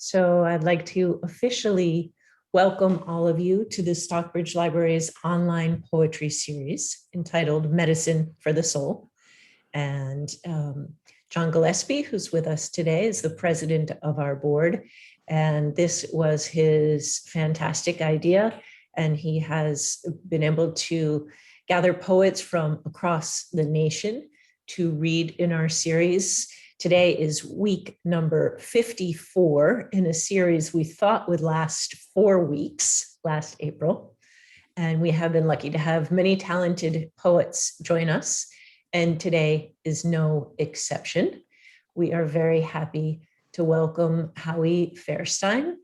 So I'd like to officially welcome all of you to the Stockbridge Library's online poetry series entitled Medicine for the Soul. And John Gillespie, who's with us today, is the president of our board. And this was his fantastic idea. And he has been able to gather poets from across the nation to read in our series. Today is week number 54 in a series we thought would last 4 weeks last April. And we have been lucky to have many talented poets join us. And today is no exception. We are very happy to welcome Howie Fairstein.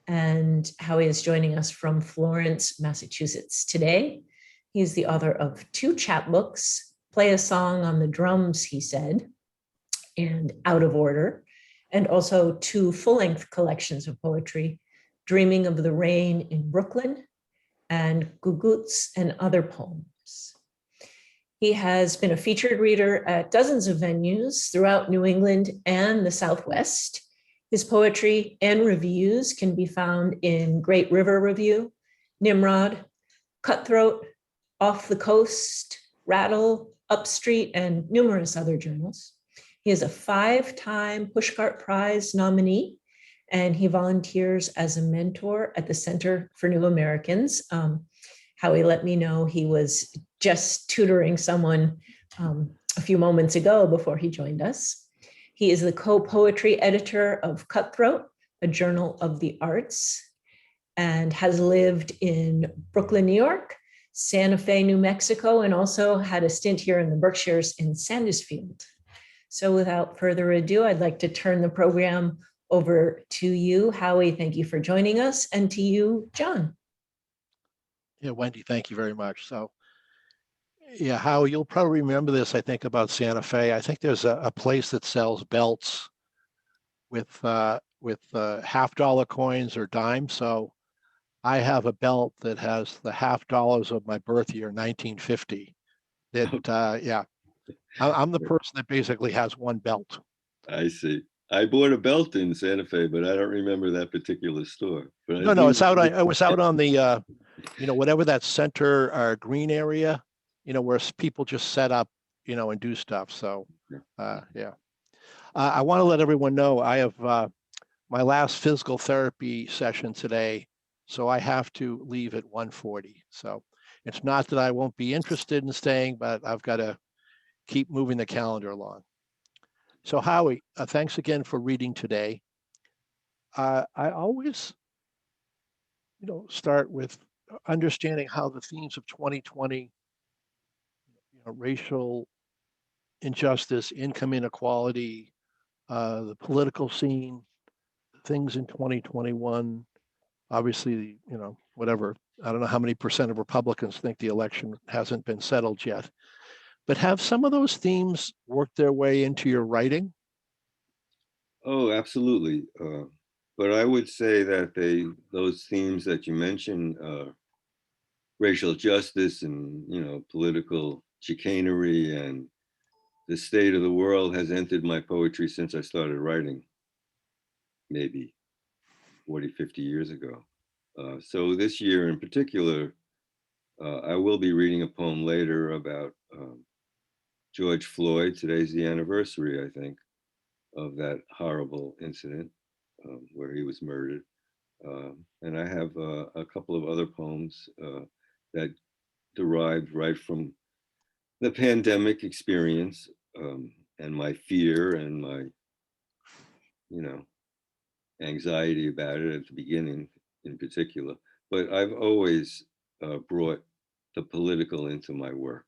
And Howie is joining us from Florence, Massachusetts today. He's the author of 2 chapbooks, Play a Song on the Drums, he said, and Out of Order, and also 2 full-length collections of poetry, Dreaming of the Rain in Brooklyn and Guguts and Other Poems. He has been a featured reader at dozens of venues throughout New England and the Southwest. His poetry and reviews can be found in Great River Review, Nimrod, Cutthroat, Off the Coast, Rattle, Upstreet, and numerous other journals. He is a 5-time Pushcart Prize nominee, and he volunteers as a mentor at the Center for New Americans. Howie let me know he was just tutoring someone a few moments ago before he joined us. He is the co-poetry editor of Cutthroat, a journal of the arts, and has lived in Brooklyn, New York, Santa Fe, New Mexico, and also had a stint here in the Berkshires in Sandusfield. So without further ado, I'd like to turn the program over to you, Howie. Thank you for joining us, and to you, John. Yeah, Wendy, thank you very much. So, yeah, Howie, you'll probably remember this, I think, about Santa Fe. I think there's a place that sells belts with $50 coins or dimes. So I have a belt that has the $50 of my birth year, 1950. That, yeah, I'm the person that basically has one belt. I see. I bought a belt in Santa Fe, but I don't remember that particular store. But No, it's out. I was out on the, whatever that center green area, where people just set up, and do stuff. So, yeah. I want to let everyone know I have my last physical therapy session today, so I have to leave at 1:40. So it's not that I won't be interested in staying, but I've got to keep moving the calendar along. So Howie, thanks again for reading today. I always, start with understanding how the themes of 2020, racial injustice, income inequality, the political scene, things in 2021, obviously, whatever, I don't know how many percent of Republicans think the election hasn't been settled yet. But have some of those themes worked their way into your writing? Oh, absolutely. But I would say that those themes that you mentioned, racial justice and political chicanery and the state of the world, has entered my poetry since I started writing, maybe 40, 50 years ago. So this year in particular, I will be reading a poem later about George Floyd. Today's the anniversary, I think, of that horrible incident where he was murdered. And I have a couple of other poems that derived right from the pandemic experience and my fear and my, anxiety about it at the beginning in particular. But I've always brought the political into my work,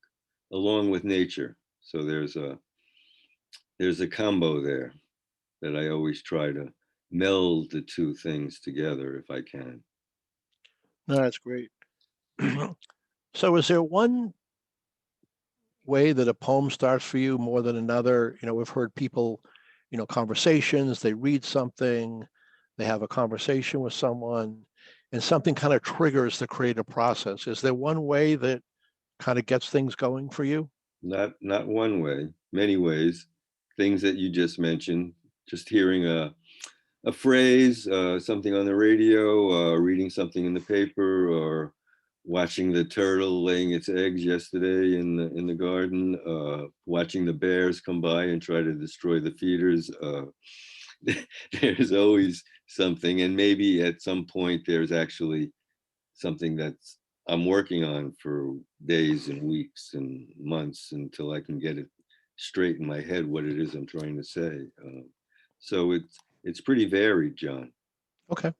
along with nature. So there's a combo there that I always try to meld the two things together if I can. No, that's great. So is there one way that a poem starts for you more than another? We've heard people, conversations, they read something, they have a conversation with someone, and something kind of triggers the creative process. Is there one way that kind of gets things going for you? Not one way, many ways. Things that you just mentioned, just hearing a a phrase, something on the radio, reading something in the paper, or watching the turtle laying its eggs yesterday in the garden, watching the bears come by and try to destroy the feeders. There's always something, and maybe at some point there's actually something that's I'm working on for days and weeks and months until I can get it straight in my head what it is I'm trying to say. So it's pretty varied, John. Okay.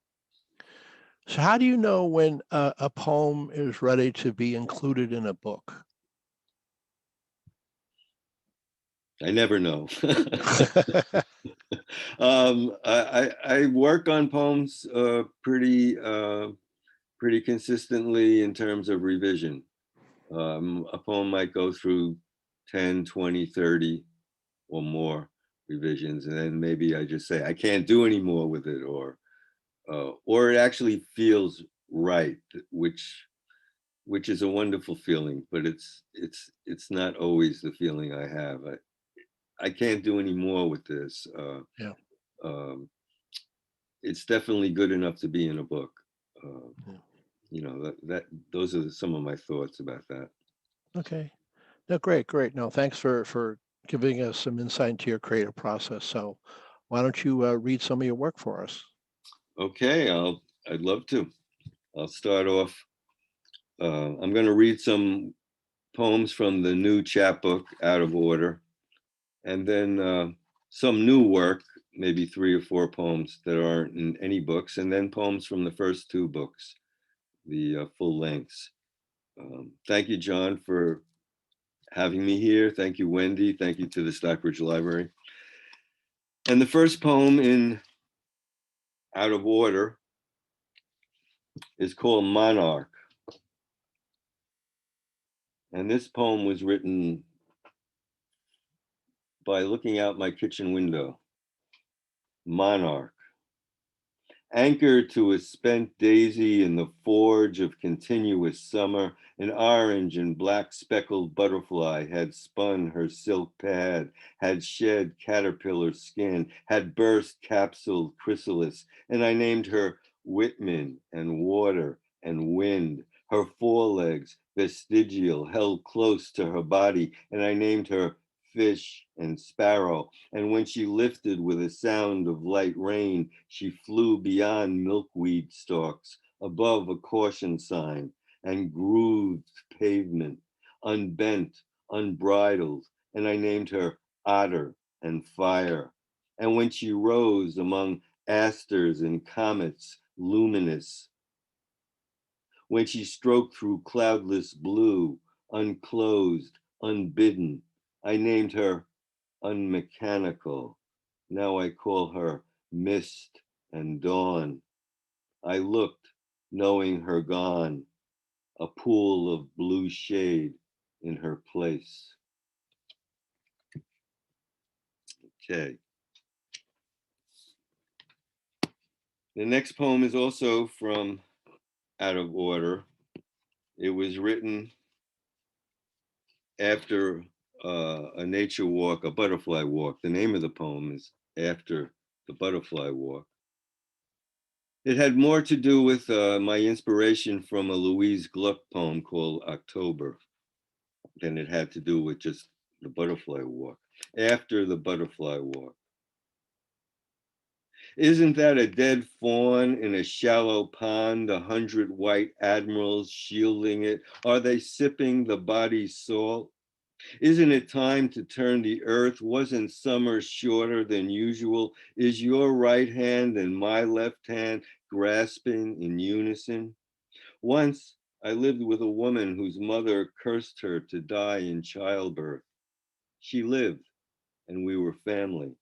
So how do you know when a poem is ready to be included in a book? I never know. I work on poems pretty consistently in terms of revision. A poem might go through 10, 20, 30 or more revisions, and then maybe I just say I can't do any more with it, or it actually feels right, which is a wonderful feeling, but it's not always the feeling I have. I can't do any more with this. Yeah. Um, it's definitely good enough to be in a book. Yeah. You know, that those are some of my thoughts about that. Okay. No, great, great. No, thanks for giving us some insight into your creative process. So why don't you read some of your work for us? Okay, I'd love to. I'll start off. I'm going to read some poems from the new chapbook, Out of Order, and then some new work, maybe 3 or 4 poems that aren't in any books, and then poems from the first 2 books, the full lengths. Thank you, John, for having me here. Thank you, Wendy. Thank you to the Stockbridge Library. And the first poem in Out of Order is called Monarch. And this poem was written by looking out my kitchen window. Monarch. Anchored to a spent daisy in the forge of continuous summer, an orange and black speckled butterfly had spun her silk pad, had shed caterpillar skin, had burst capsuled chrysalis, and I named her Whitman and water and wind. Her forelegs, vestigial, held close to her body, and I named her fish and sparrow. And when she lifted with a sound of light rain, she flew beyond milkweed stalks, above a caution sign, and grooved pavement, unbent, unbridled. And I named her Otter and Fire. And when she rose among asters and comets, luminous, when she stroked through cloudless blue, unclosed, unbidden, I named her unmechanical. Now I call her mist and dawn. I looked, knowing her gone, a pool of blue shade in her place. Okay. The next poem is also from Out of Order. It was written after a nature walk, a butterfly walk. The name of the poem is After the Butterfly Walk. It had more to do with my inspiration from a Louise Gluck poem called October than it had to do with just the butterfly walk. After the butterfly walk. Isn't that a dead fawn in a shallow pond, 100 white admirals shielding it? Are they sipping the body's salt? Isn't it time to turn the earth? Wasn't summer shorter than usual? Is your right hand and my left hand grasping in unison? Once I lived with a woman whose mother cursed her to die in childbirth. She lived and we were family.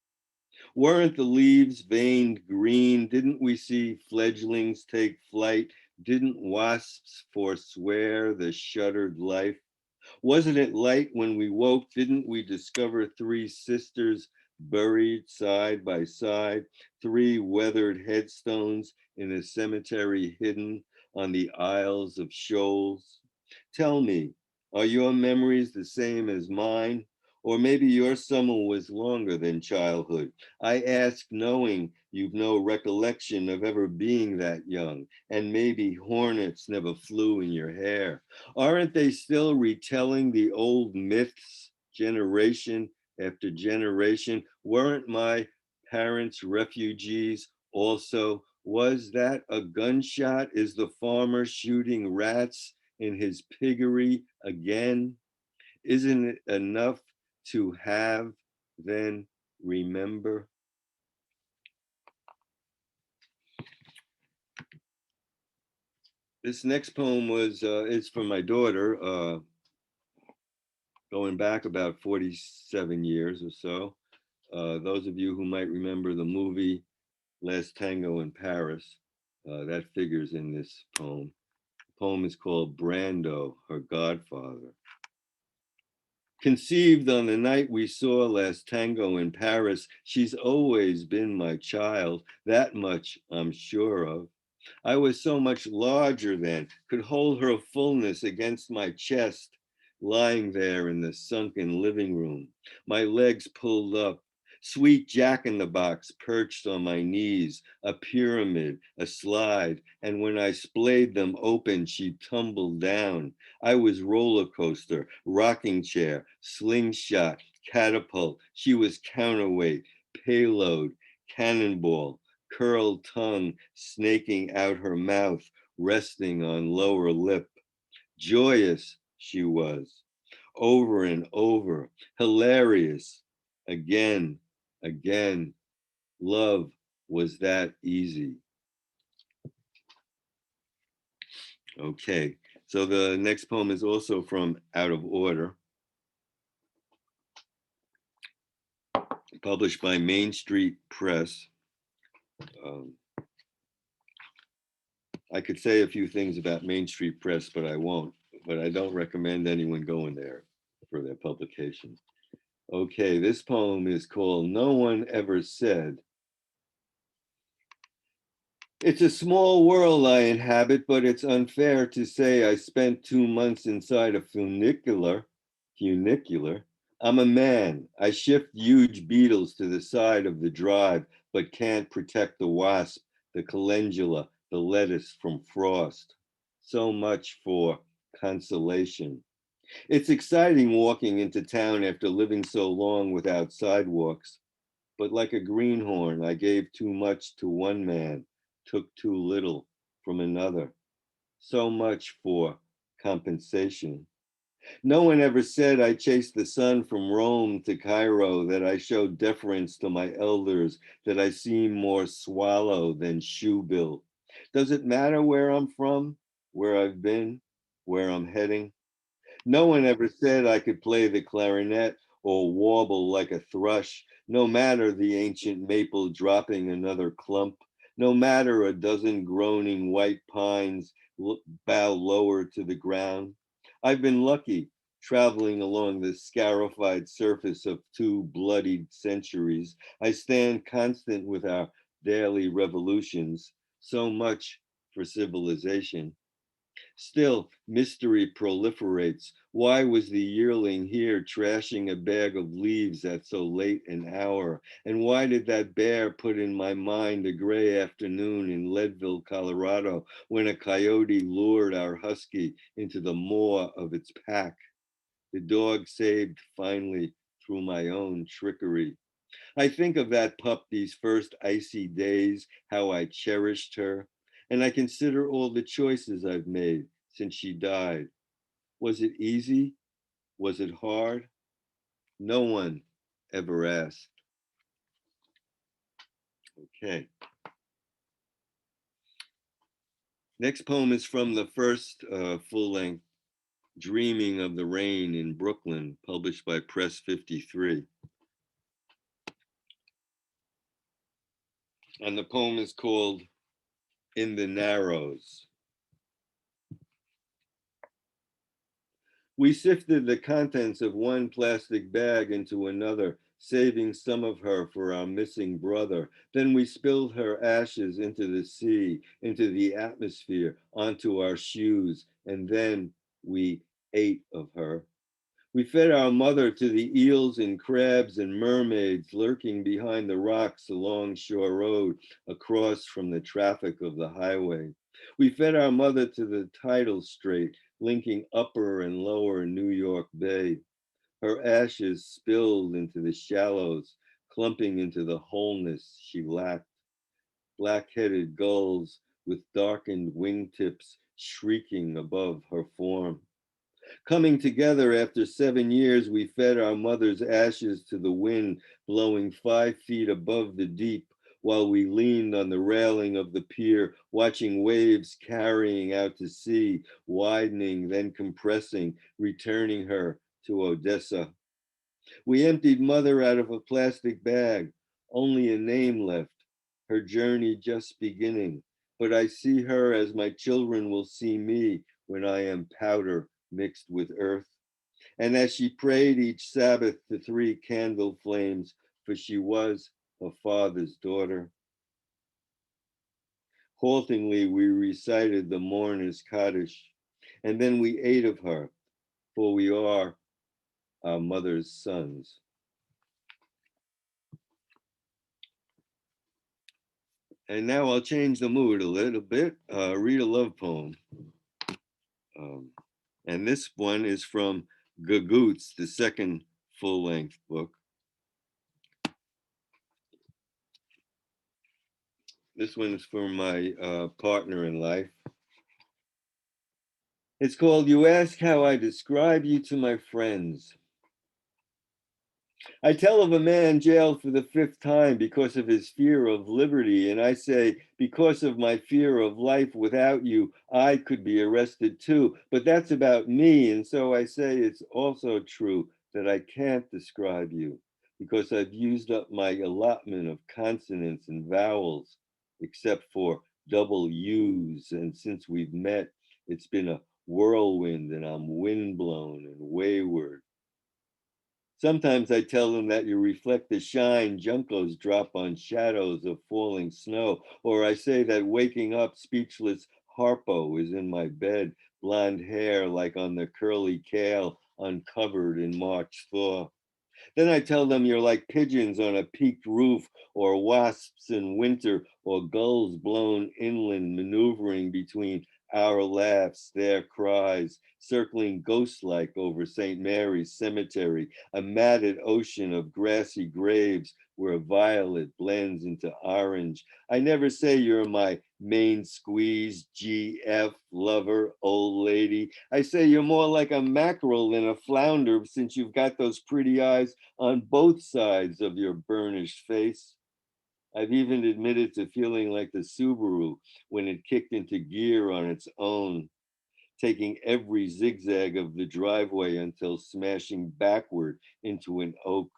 Weren't the leaves veined green? Didn't we see fledglings take flight? Didn't wasps forswear the shuttered life? Wasn't it light when we woke? Didn't we discover 3 sisters buried side by side, 3 weathered headstones in a cemetery hidden on the Isles of Shoals? Tell me, are your memories the same as mine? Or maybe your summer was longer than childhood. I ask knowing you've no recollection of ever being that young, and maybe hornets never flew in your hair. Aren't they still retelling the old myths, generation after generation? Weren't my parents refugees also? Was that a gunshot? Is the farmer shooting rats in his piggery again? Isn't it enough to have, then remember? This next poem is from my daughter, going back about 47 years or so. Those of you who might remember the movie Last Tango in Paris, that figures in this poem. The poem is called Brando, Her Godfather. Conceived on the night we saw Last Tango in Paris, she's always been my child, that much I'm sure of. I was so much larger then, could hold her fullness against my chest, lying there in the sunken living room, my legs pulled up, sweet Jack-in-the-Box perched on my knees, a pyramid, a slide, and when I splayed them open, she tumbled down. I was roller coaster, rocking chair, slingshot, catapult. She was counterweight, payload, cannonball, curled tongue snaking out her mouth, resting on lower lip. Joyous she was, over and over, hilarious, again, again. Love was that easy. Okay, so the next poem is also from Out of Order, published by Main Street Press. I could say a few things about Main Street Press, but I won't. But I don't recommend anyone going there for their publication. Okay, this poem is called No One Ever Said. It's a small world I inhabit, but it's unfair to say I spent 2 months inside a funicular. I'm a man. I shift huge beetles to the side of the drive, but can't protect the wasp, the calendula, the lettuce from frost. So much for consolation. It's exciting walking into town after living so long without sidewalks, but like a greenhorn, I gave too much to one man, took too little from another. So much for compensation. No one ever said I chased the sun from Rome to Cairo, that I showed deference to my elders, that I seem more swallow than shoebill. Does it matter where I'm from, where I've been, where I'm heading? No one ever said I could play the clarinet or warble like a thrush, no matter the ancient maple dropping another clump, no matter a dozen groaning white pines bow lower to the ground. I've been lucky traveling along the scarified surface of 2 bloodied centuries. I stand constant with our daily revolutions, so much for civilization. Still, mystery proliferates. Why was the yearling here trashing a bag of leaves at so late an hour? And why did that bear put in my mind a gray afternoon in Leadville, Colorado, when a coyote lured our husky into the maw of its pack? The dog saved finally through my own trickery. I think of that pup these first icy days, how I cherished her, and I consider all the choices I've made since she died. Was it easy? Was it hard? No one ever asked. Okay. Next poem is from the first full-length Dreaming of the Rain in Brooklyn, published by Press 53. And the poem is called In the Narrows. We sifted the contents of one plastic bag into another, saving some of her for our missing brother. Then we spilled her ashes into the sea, into the atmosphere, onto our shoes, and then we ate of her. We fed our mother to the eels and crabs and mermaids lurking behind the rocks along Shore Road across from the traffic of the highway. We fed our mother to the tidal strait linking upper and lower New York Bay. Her ashes spilled into the shallows, clumping into the wholeness she lacked. Black-headed gulls with darkened wingtips shrieking above her form. Coming together after 7 years, we fed our mother's ashes to the wind blowing 5 feet above the deep while we leaned on the railing of the pier, watching waves carrying out to sea, widening, then compressing, returning her to Odessa. We emptied mother out of a plastic bag, only a name left, her journey just beginning. But I see her as my children will see me when I am powder mixed with earth. And as she prayed each Sabbath to 3 candle flames, for she was her father's daughter. Haltingly, we recited the mourner's Kaddish, and then we ate of her, for we are our mother's sons. And now I'll change the mood a little bit, read a love poem. And this one is from Gagoots, the second full-length book. This one is for my partner in life. It's called You Ask How I Describe You to My Friends. I tell of a man jailed for the 5th time because of his fear of liberty, and I say, because of my fear of life without you, I could be arrested too. But that's about me, and so I say it's also true that I can't describe you because I've used up my allotment of consonants and vowels, except for double U's, and since we've met, it's been a whirlwind and I'm windblown and wayward. Sometimes I tell them that you reflect the shine juncos drop on shadows of falling snow, or I say that waking up speechless Harpo is in my bed, blonde hair like on the curly kale uncovered in March thaw. Then I tell them you're like pigeons on a peaked roof, or wasps in winter, or gulls blown inland maneuvering between our laughs, their cries, circling ghost-like over St. Mary's Cemetery, a matted ocean of grassy graves where violet blends into orange. I never say you're my main squeeze, GF, lover, old lady. I say you're more like a mackerel than a flounder since you've got those pretty eyes on both sides of your burnished face. I've even admitted to feeling like the Subaru when it kicked into gear on its own, taking every zigzag of the driveway until smashing backward into an oak.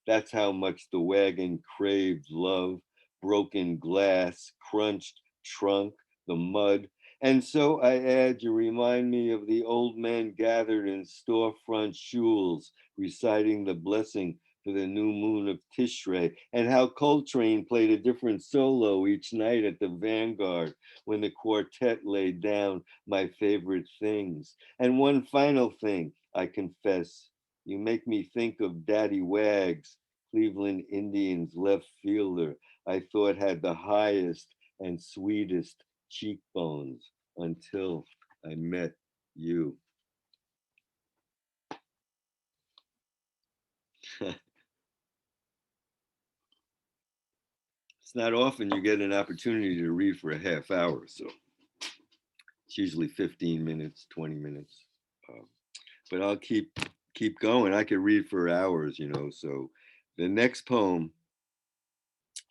That's how much the wagon craved love, broken glass, crunched trunk, the mud. And so I add, you remind me of the old men gathered in storefront shuls, reciting the blessing for the new moon of Tishrei, and how Coltrane played a different solo each night at the Vanguard when the quartet laid down my favorite things. And one final thing, I confess, you make me think of Daddy Wags, Cleveland Indians left fielder, I thought had the highest and sweetest cheekbones until I met you. It's not often you get an opportunity to read for a half hour, so it's usually 15 minutes, 20 minutes. But I'll keep going. I could read for hours, you know. So the next poem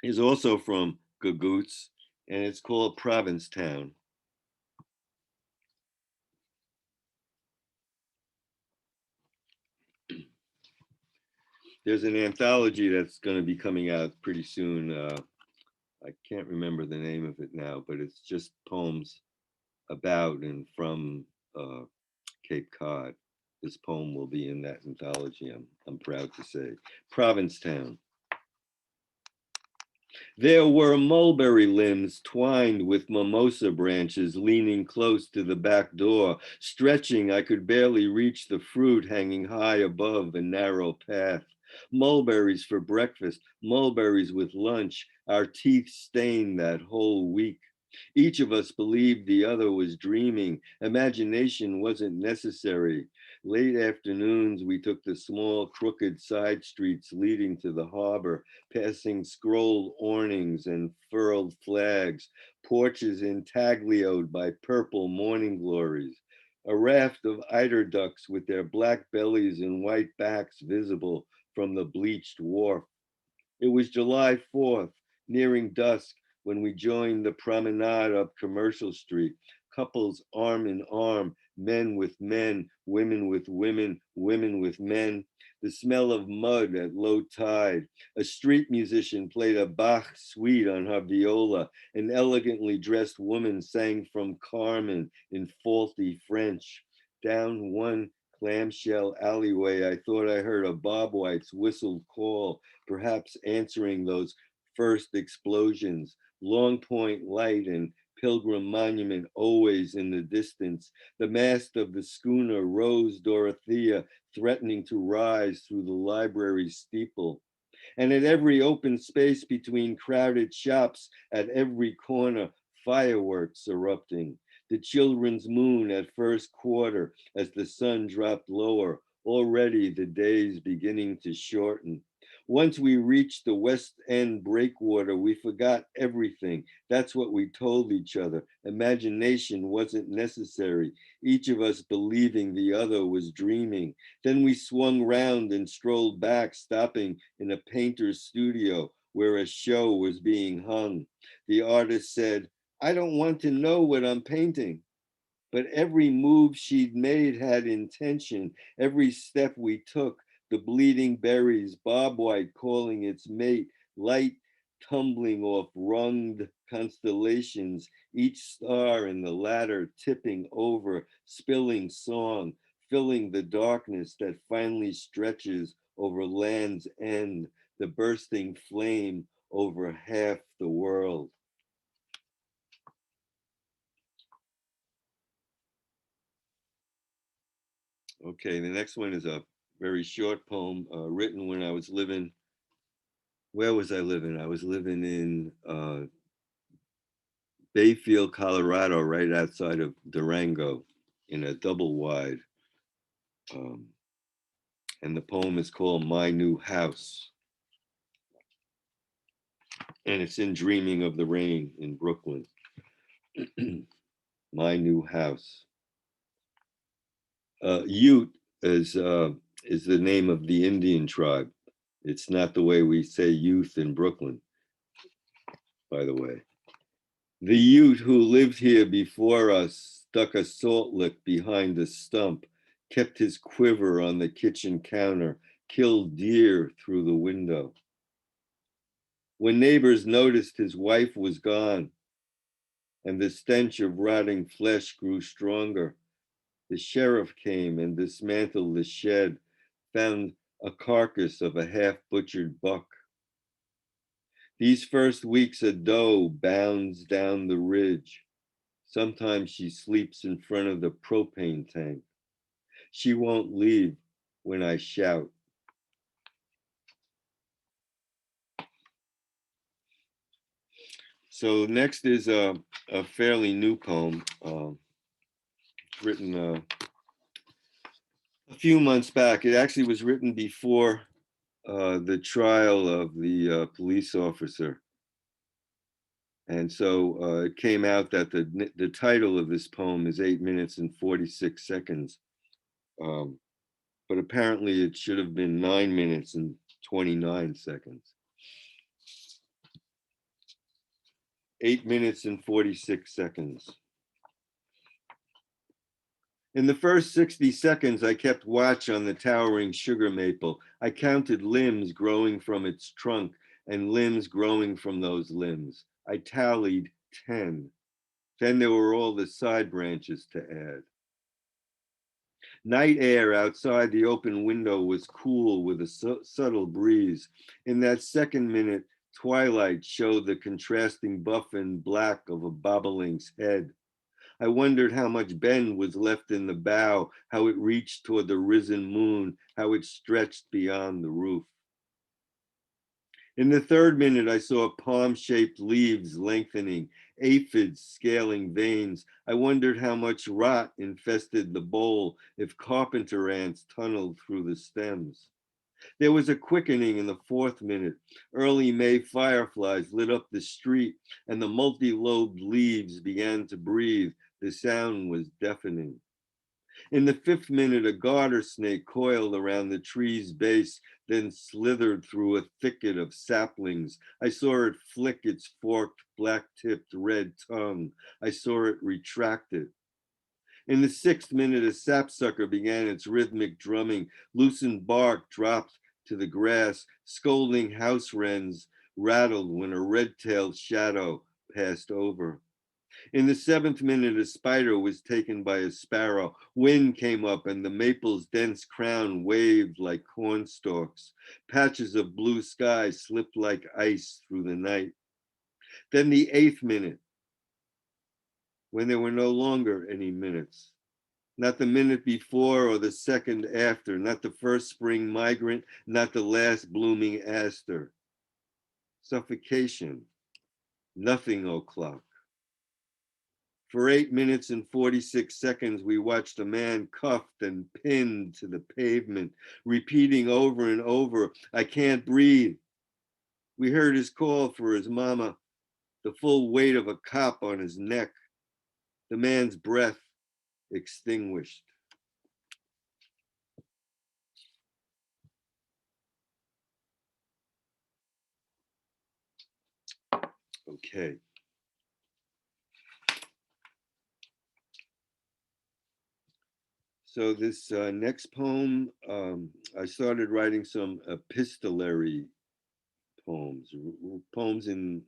is also from Gagoots, and it's called Provincetown. There's an anthology that's going to be coming out pretty soon. I can't remember the name of it now, but it's just poems about and from Cape Cod. This poem will be in that anthology, I'm proud to say. Provincetown. There were mulberry limbs twined with mimosa branches leaning close to the back door. Stretching, I could barely reach the fruit hanging high above a narrow path. Mulberries for breakfast, mulberries with lunch, our teeth stained that whole week. Each of us believed the other was dreaming. Imagination wasn't necessary. Late afternoons, we took the small, crooked side streets leading to the harbor, passing scrolled awnings and furled flags, porches intaglioed by purple morning glories, a raft of eider ducks with their black bellies and white backs visible from the bleached wharf. It was July 4th, nearing dusk, when we joined the promenade up Commercial Street, couples arm in arm, men with men, women with women, women with men. The smell of mud at low tide. A street musician played a Bach suite on her viola. An elegantly dressed woman sang from Carmen in faulty French. Down one clamshell alleyway, I thought I heard a Bob White's whistled call, perhaps answering those first explosions. Long Point Light and Pilgrim Monument always in the distance. The mast of the schooner Rose Dorothea threatening to rise through the library steeple. And at every open space between crowded shops, at every corner, fireworks erupting. The children's moon at first quarter as the sun dropped lower, already the days beginning to shorten. Once we reached the West End breakwater, we forgot everything. That's what we told each other. Imagination wasn't necessary, each of us believing the other was dreaming. Then we swung round and strolled back, stopping in a painter's studio where a show was being hung. The artist said, "I don't want to know what I'm painting." But every move she'd made had intention. Every step we took, the bleeding berries, Bob White calling its mate, light tumbling off runged constellations, each star in the ladder tipping over, spilling song, filling the darkness that finally stretches over Land's End, the bursting flame over half the world. Okay, the next one is a very short poem written when I was living, where was I living? I was living in Bayfield, Colorado, right outside of Durango in a double wide. And the poem is called My New House. And it's in Dreaming of the Rain in Brooklyn. My New House. Ute is the name of the Indian tribe. It's not the way we say youth in Brooklyn, by the way. The Ute who lived here before us stuck a salt lick behind a stump, kept his quiver on the kitchen counter, killed deer through the window. When neighbors noticed his wife was gone and the stench of rotting flesh grew stronger, the sheriff came and dismantled the shed, found a carcass of a half-butchered buck. These first weeks, a doe bounds down the ridge. Sometimes she sleeps in front of the propane tank. She won't leave when I shout. So next is a fairly new poem written a few months back. It actually was written before the trial of the police officer. And so it came out that the title of this poem is 8 minutes and 46 seconds. But apparently it should have been 9 minutes and 29 seconds. 8 minutes and 46 seconds. In the first 60 seconds, I kept watch on the towering sugar maple. I counted limbs growing from its trunk and limbs growing from those limbs. I tallied 10. Then there were all the side branches to add. Night air outside the open window was cool with a subtle breeze. In that second minute, Twilight showed the contrasting buff and black of a bobolink's head. I wondered how much bend was left in the bow, how it reached toward the risen moon, how it stretched beyond the roof. In the third minute, I saw palm-shaped leaves lengthening, aphids scaling veins. I wondered how much rot infested the bowl if carpenter ants tunneled through the stems. There was a quickening in the fourth minute. Early May fireflies lit up the street, and the multi-lobed leaves began to breathe. The sound was deafening. In the fifth minute, a garter snake coiled around the tree's base, then slithered through a thicket of saplings. I saw it flick its forked, black-tipped red tongue. I saw it retract it. In the sixth minute, a sapsucker began its rhythmic drumming. Loosened bark dropped to the grass. Scolding house wrens rattled when a red-tailed shadow passed over. In the seventh minute, a spider was taken by a sparrow. Wind came up and the maple's dense crown waved like cornstalks. Patches of blue sky slipped like ice through the night. Then the eighth minute, when there were no longer any minutes. Not the minute before or the second after, not the first spring migrant, not the last blooming aster. Suffocation, nothing o'clock. For 8 minutes and 46 seconds, we watched a man cuffed and pinned to the pavement, repeating over and over, "I can't breathe." We heard his call for his mama, the full weight of a cop on his neck, the man's breath extinguished. Okay. So this next poem, I started writing some epistolary poems, poems in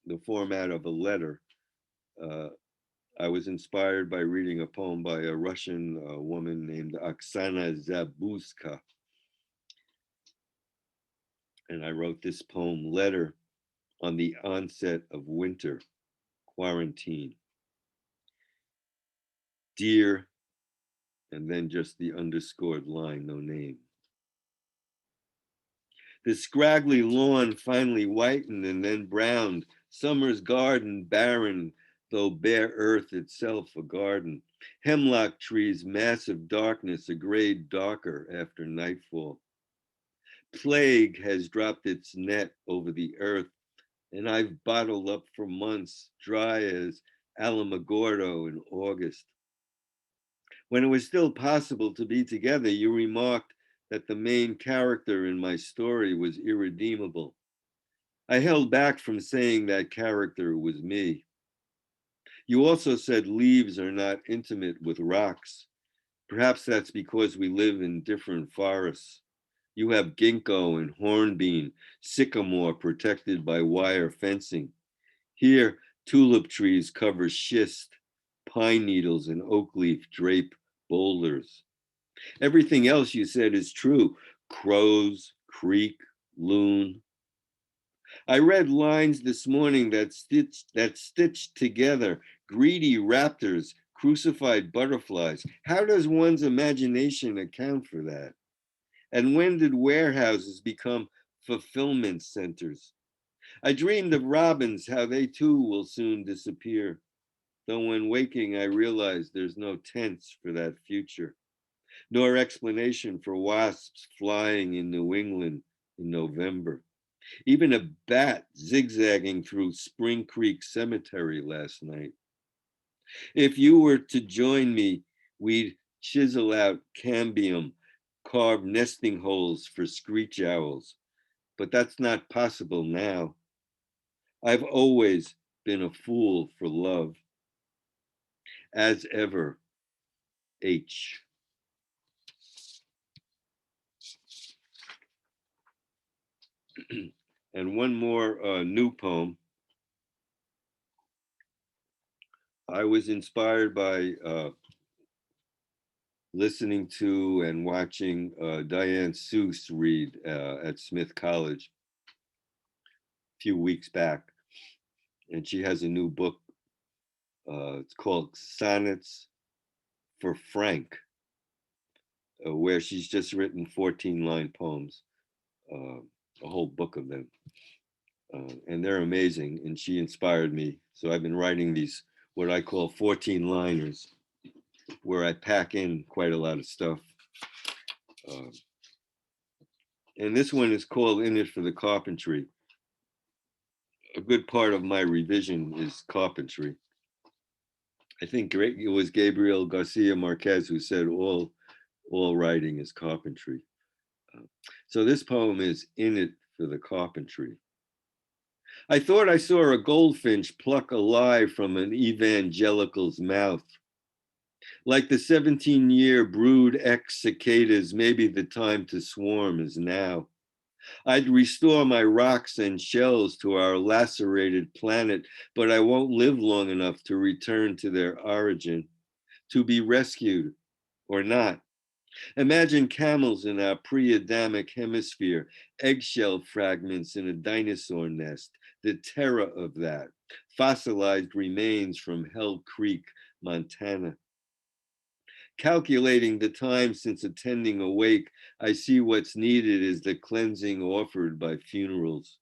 the format of a letter. I was inspired by reading a poem by a Russian woman named Oksana Zabuska. And I wrote this poem, Letter on the Onset of Winter, Quarantine. Dear, and then just the underscored line, no name. The scraggly lawn finally whitened and then browned, summer's garden barren, though bare earth itself a garden. Hemlock trees, massive darkness, a grade darker after nightfall. Plague has dropped its net over the earth, and I've bottled up for months, dry as Alamogordo in August. When it was still possible to be together, you remarked that the main character in my story was irredeemable. I held back from saying that character was me. You also said leaves are not intimate with rocks. Perhaps that's because we live in different forests. You have ginkgo and hornbeam, sycamore protected by wire fencing. Here, tulip trees cover schist, pine needles and oak leaf drape boulders. Everything else you said is true. Crows, creek, loon. I read lines this morning that stitched together greedy raptors, crucified butterflies. How does one's imagination account for that? And when did warehouses become fulfillment centers? I dreamed of robins, how they too will soon disappear. Though when waking, I realized there's no tense for that future, nor explanation for wasps flying in New England in November. Even a bat zigzagging through Spring Creek Cemetery last night. If you were to join me, we'd chisel out cambium, carve nesting holes for screech owls. But that's not possible now. I've always been a fool for love. As ever, H. And one more new poem. I was inspired by listening to and watching Diane Seuss read at Smith College. few weeks back, and she has a new book. It's called Sonnets for Frank, where she's just written 14-line poems, a whole book of them. And they're amazing, and she inspired me. So I've been writing these, what I call 14-liners, where I pack in quite a lot of stuff. And this one is called In It for the Carpentry. A good part of my revision is carpentry. I think it was Gabriel Garcia Marquez who said all writing is carpentry. So this poem is In It for the Carpentry. I thought I saw a goldfinch pluck a lie from an evangelical's mouth. Like the 17-year brood ex cicadas, maybe the time to swarm is now. I'd restore my rocks and shells to our lacerated planet, but I won't live long enough to return to their origin, to be rescued or not. Imagine camels in our pre-Adamic hemisphere, eggshell fragments in a dinosaur nest, the terror of that, fossilized remains from Hell Creek, Montana. Calculating the time since attending a wake, I see what's needed is the cleansing offered by funerals.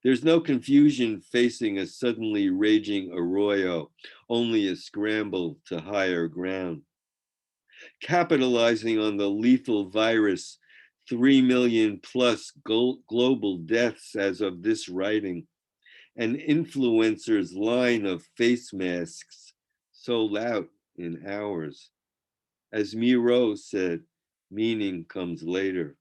There's no confusion facing a suddenly raging arroyo, only a scramble to higher ground. Capitalizing on the lethal virus, 3 million plus global deaths as of this writing, an influencer's line of face masks sold out in hours. As Miro said, meaning comes later.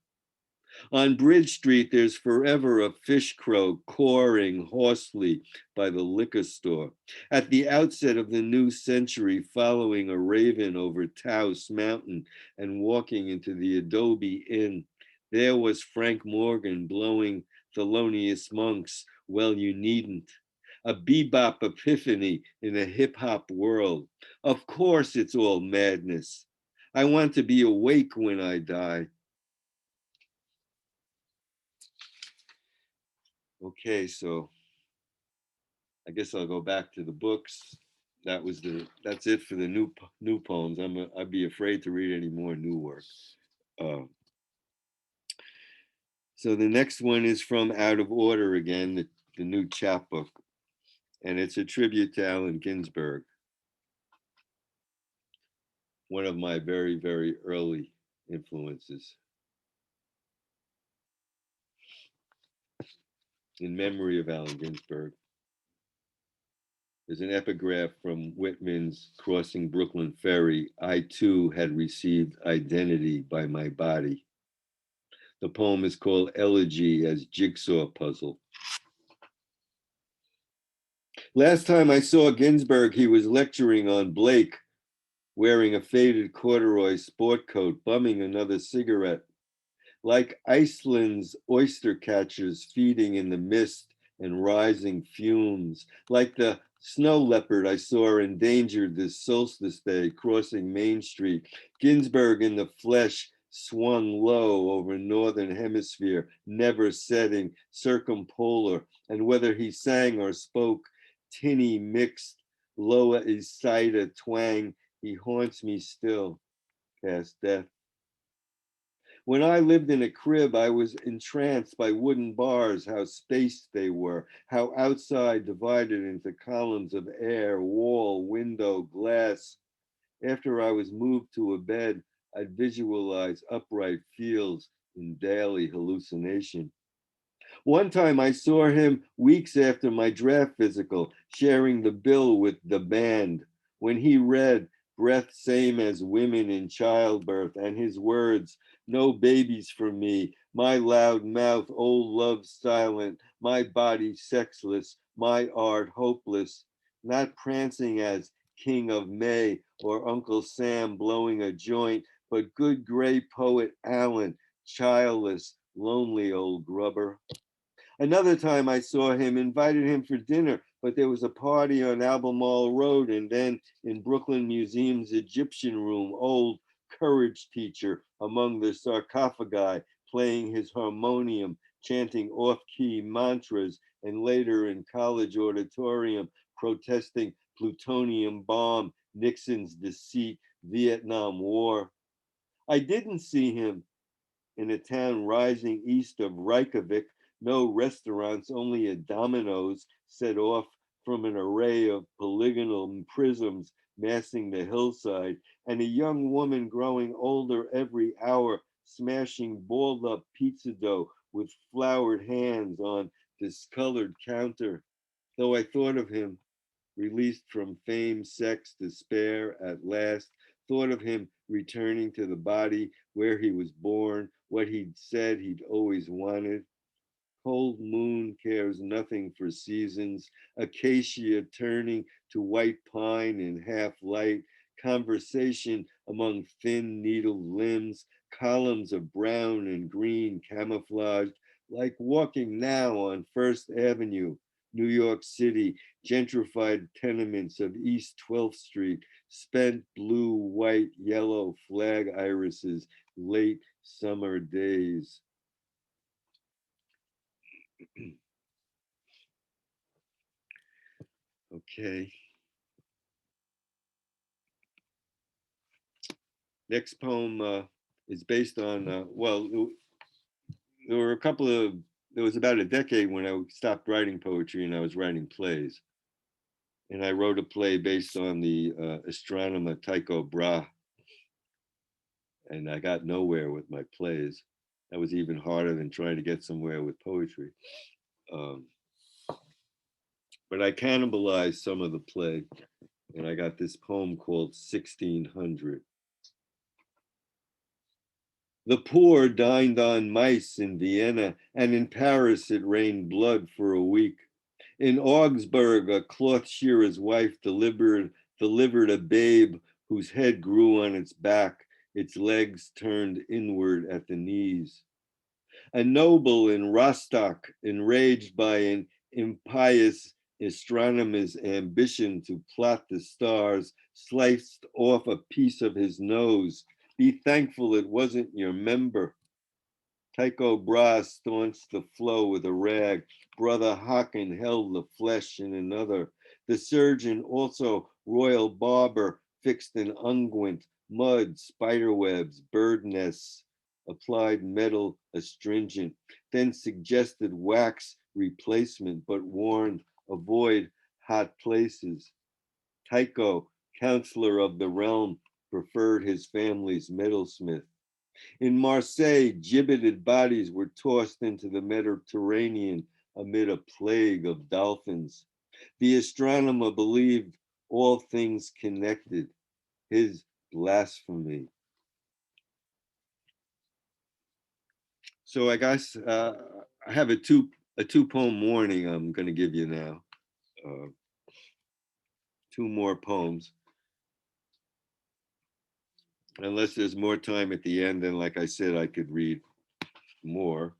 On Bridge Street, there's forever a fish crow cawing hoarsely by the liquor store. At the outset of the new century, following a raven over Taos Mountain and walking into the Adobe Inn, there was Frank Morgan blowing Thelonious Monk's Well You Needn't. A bebop epiphany in a hip hop world. Of course it's all madness. I want to be awake when I die. Okay, so I guess I'll go back to the books. That's it for the new poems. I'd be afraid to read any more new work. So the next one is from Out of Order again, the new chapbook, and it's a tribute to Allen Ginsberg, one of my very, very early influences. In memory of Allen Ginsberg. There's an epigraph from Whitman's Crossing Brooklyn Ferry. I too had received identity by my body. The poem is called Elegy as Jigsaw Puzzle. Last time I saw Ginsberg, he was lecturing on Blake, wearing a faded corduroy sport coat, bumming another cigarette. Like Iceland's oyster catchers feeding in the mist and rising fumes, like the snow leopard I saw endangered this solstice day crossing Main Street. Ginsberg in the flesh swung low over northern hemisphere, never setting, circumpolar, and whether he sang or spoke, tinny mixed, Loa Isaida twang, he haunts me still, past death. When I lived in a crib, I was entranced by wooden bars, how spaced they were, how outside divided into columns of air, wall, window, glass. After I was moved to a bed, I'd visualize upright fields in daily hallucination. One time I saw him weeks after my draft physical, sharing the bill with the band. When he read, breath same as women in childbirth, and his words, no babies for me, my loud mouth, old love silent, my body sexless, my art hopeless, not prancing as King of May or Uncle Sam blowing a joint, but good gray poet Allen, childless, lonely old grubber. Another time I saw him, invited him for dinner, but there was a party on Albemarle Road, and then in Brooklyn Museum's Egyptian room, old courage teacher among the sarcophagi, playing his harmonium, chanting off-key mantras, and later in college auditorium protesting plutonium bomb, Nixon's deceit, Vietnam War. I didn't see him in a town rising east of Reykjavik, no restaurants, only a dominoes set off from an array of polygonal prisms massing the hillside, and a young woman growing older every hour, smashing balled up pizza dough with floured hands on discolored counter. Though I thought of him, released from fame, sex, despair at last, thought of him returning to the body where he was born, what he'd said he'd always wanted. Cold moon cares nothing for seasons, acacia turning to white pine in half light, conversation among thin needled limbs, columns of brown and green camouflaged, like walking now on First Avenue, New York City, gentrified tenements of East 12th Street, spent blue, white, yellow flag irises, late summer days. Okay. Next poem is based on, well, there were there was about a decade when I stopped writing poetry and I was writing plays. And I wrote a play based on the astronomer Tycho Brahe. And I got nowhere with my plays. That was even harder than trying to get somewhere with poetry. But I cannibalized some of the play, and I got this poem called 1600. The poor dined on mice in Vienna, and in Paris it rained blood for a week. In Augsburg, a cloth shearer's wife delivered a babe whose head grew on its back, its legs turned inward at the knees. A noble in Rostock, enraged by an impious astronomer's ambition to plot the stars, sliced off a piece of his nose. Be thankful it wasn't your member. Tycho Brahe staunched the flow with a rag. Brother Haken held the flesh in another. The surgeon, also royal barber, fixed an unguent, mud, spiderwebs, bird nests, applied metal astringent, then suggested wax replacement, but warned avoid hot places. Tycho, counselor of the realm, preferred his family's metalsmith. In Marseille, gibbeted bodies were tossed into the Mediterranean amid a plague of dolphins. The astronomer believed all things connected, his blasphemy. So I guess I have a two poem warning I'm going to give you now. Two more poems. Unless there's more time at the end, and like I said, I could read more.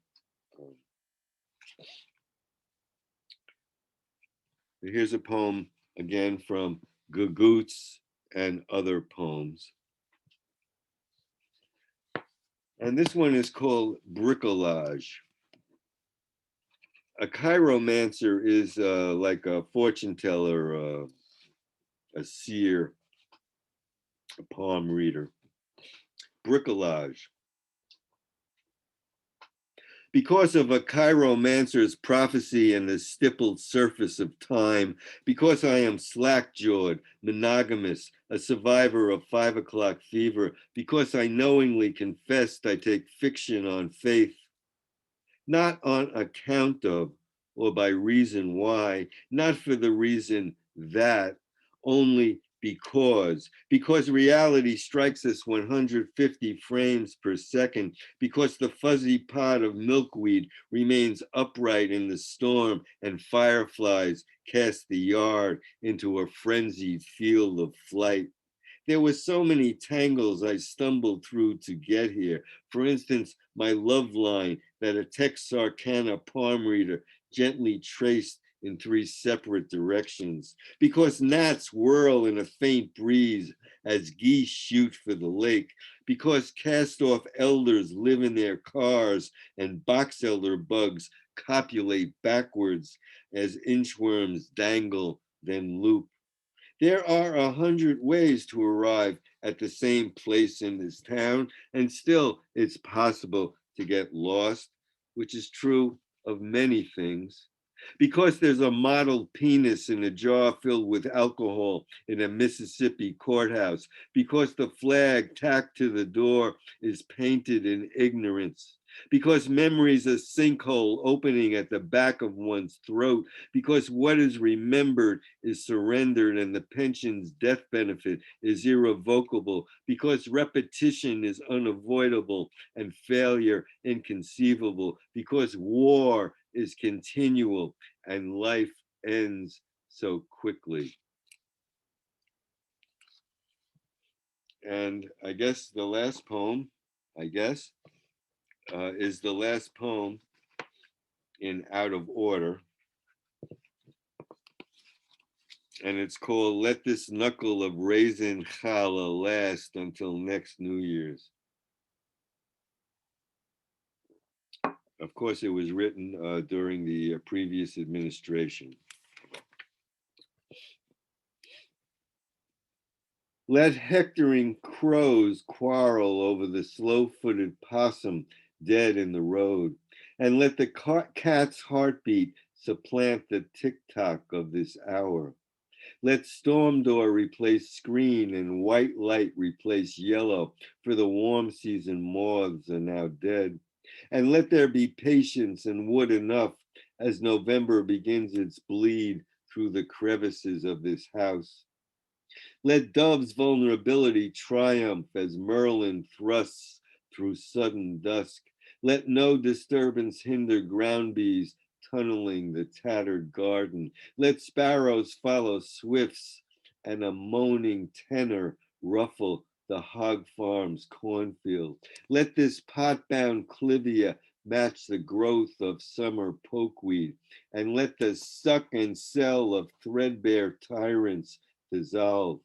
Here's a poem again from Gagoots and Other Poems. And this one is called Bricolage. A chiromancer is like a fortune teller, a seer, a palm reader. Bricolage. Because of a chiromancer's prophecy and the stippled surface of time, because I am slack-jawed, monogamous, a survivor of 5 o'clock fever, because I knowingly confessed I take fiction on faith, not on account of or by reason why, not for the reason that, only because reality strikes us 150 frames per second, because the fuzzy pod of milkweed remains upright in the storm and fireflies cast the yard into a frenzied field of flight. There were so many tangles I stumbled through to get here. For instance, my love line that a Texarkana palm reader gently traced in 3 separate directions, because gnats whirl in a faint breeze as geese shoot for the lake, because cast-off elders live in their cars and box elder bugs copulate backwards as inchworms dangle, then loop. There are 100 ways to arrive at the same place in this town, and still it's possible to get lost, which is true of many things. Because there's a model penis in a jar filled with alcohol in a Mississippi courthouse, because the flag tacked to the door is painted in ignorance, because memory's a sinkhole opening at the back of one's throat, because what is remembered is surrendered and the pension's death benefit is irrevocable, because repetition is unavoidable and failure inconceivable, because war is continual and life ends so quickly. And I guess the last poem, is the last poem in Out of Order. And it's called Let This Knuckle of Raisin Challah Last Until Next New Year's. Of course, it was written during the previous administration. Let hectoring crows quarrel over the slow-footed possum dead in the road, and let the cat's heartbeat supplant the tick-tock of this hour. Let storm door replace screen and white light replace yellow, for the warm season moths are now dead. And let there be patience and wood enough as November begins its bleed through the crevices of this house. Let Dove's vulnerability triumph as Merlin thrusts through sudden dusk. Let no disturbance hinder ground bees tunneling the tattered garden. Let sparrows follow swifts and a moaning tenor ruffle the hog farm's cornfield. Let this pot-bound clivia match the growth of summer pokeweed, and let the suck and sell of threadbare tyrants dissolve.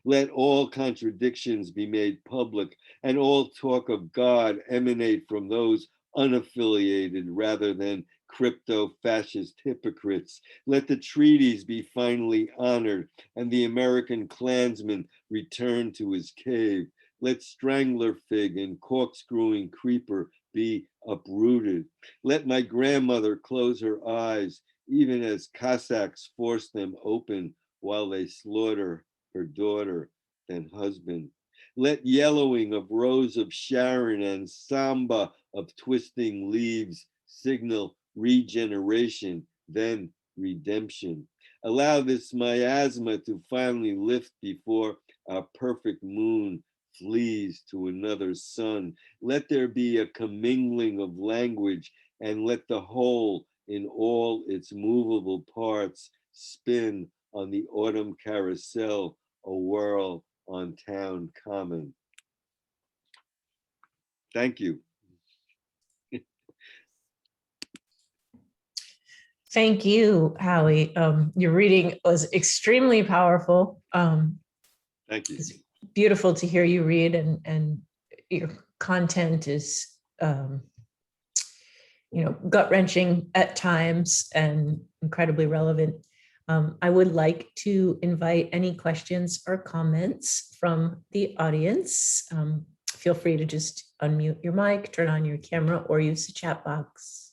Let all contradictions be made public and all talk of God emanate from those unaffiliated rather than crypto-fascist hypocrites. Let the treaties be finally honored and the American Klansman return to his cave. Let strangler fig and corkscrewing creeper be uprooted. Let my grandmother close her eyes, even as Cossacks force them open while they slaughter her daughter and husband. Let yellowing of Rose of Sharon and samba of twisting leaves signal regeneration, then redemption. Allow this miasma to finally lift before our perfect moon flees to another sun. Let there be a commingling of language, and let the whole in all its movable parts spin on the autumn carousel, a whirl on town common. Thank you. Thank you, Howie. Your reading was extremely powerful. Thank you. It's beautiful to hear you read, and your content is, gut-wrenching at times and incredibly relevant. I would like to invite any questions or comments from the audience. Feel free to just unmute your mic, turn on your camera, or use the chat box.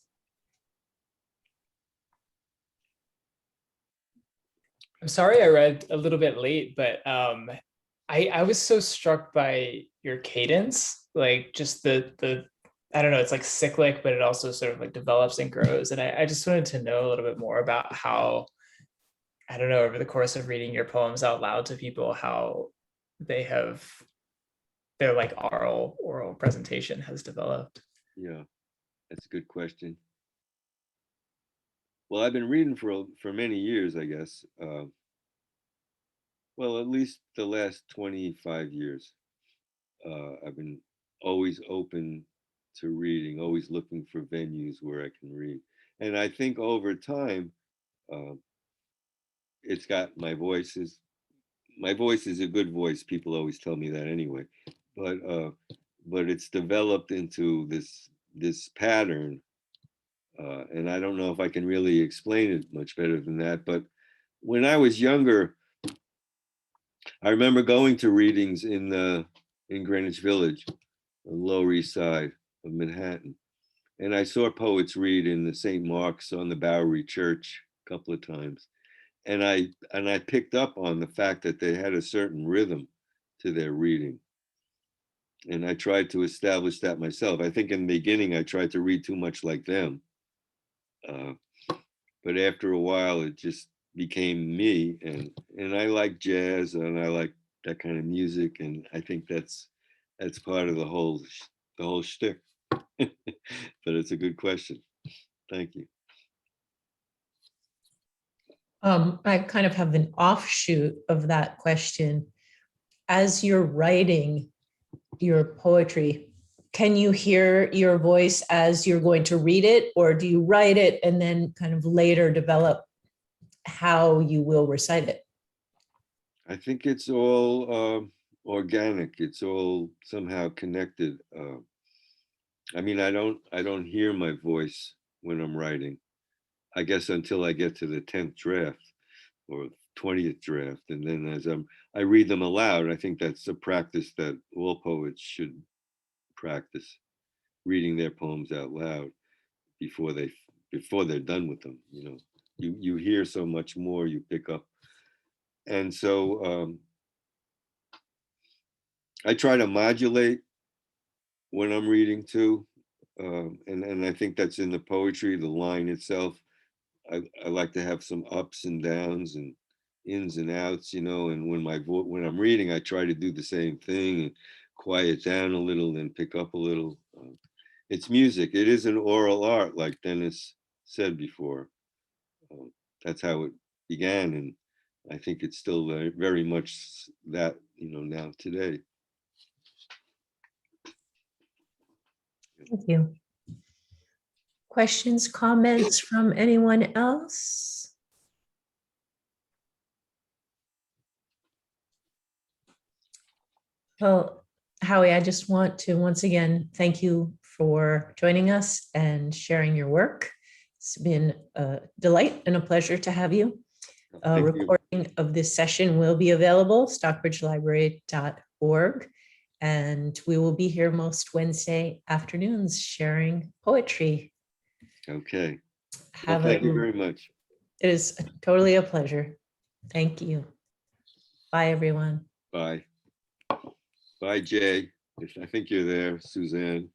I'm sorry I read a little bit late, but I was so struck by your cadence, like just the I don't know, it's like cyclic, but it also sort of like develops and grows. And I just wanted to know a little bit more about how, I don't know, over the course of reading your poems out loud to people, how they have their like oral presentation has developed. Yeah, that's a good question. Well, I've been reading for many years, I guess. Well, at least the last 25 years. I've been always open to reading, always looking for venues where I can read. And I think over time, It's got my voice is a good voice. People always tell me that anyway, but it's developed into this pattern, and I don't know if I can really explain it much better than that. But when I was younger, I remember going to readings in Greenwich Village, on the Lower East Side of Manhattan, and I saw poets read in the St. Mark's on the Bowery Church a couple of times, and I picked up on the fact that they had a certain rhythm to their reading, and I tried to establish that myself. I think in the beginning I tried to read too much like them, but after a while it just became me, and I like jazz and I like that kind of music, and I think that's part of the whole shtick. But it's a good question. Thank you. I kind of have an offshoot of that question. As you're writing your poetry, can you hear your voice as you're going to read it, or do you write it and then kind of later develop how you will recite it? I think it's all organic. It's all somehow connected. I mean, I don't hear my voice when I'm writing, I guess, until I get to the 10th draft or 20th draft. And then as I read them aloud, I think that's a practice that all poets should practice, reading their poems out loud before they're done with them. You know, you hear so much more, you pick up. And so I try to modulate when I'm reading too. And I think that's in the poetry, the line itself. I like to have some ups and downs and ins and outs, you know, and when I'm reading, I try to do the same thing and quiet down a little and pick up a little. It's music. It is an oral art, like Dennis said before. That's how it began, and I think it's still very much that, you know, now today. Thank you. Questions, comments from anyone else? Well, Howie, I just want to once again thank you for joining us and sharing your work. It's been a delight and a pleasure to have you. A Thank you. recording of this session will be available, stockbridgelibrary.org, and we will be here most Wednesday afternoons sharing poetry. Okay. Well, thank you very much. It is totally a pleasure. Thank you. Bye, everyone. Bye. Bye, Jay. I think you're there, Suzanne.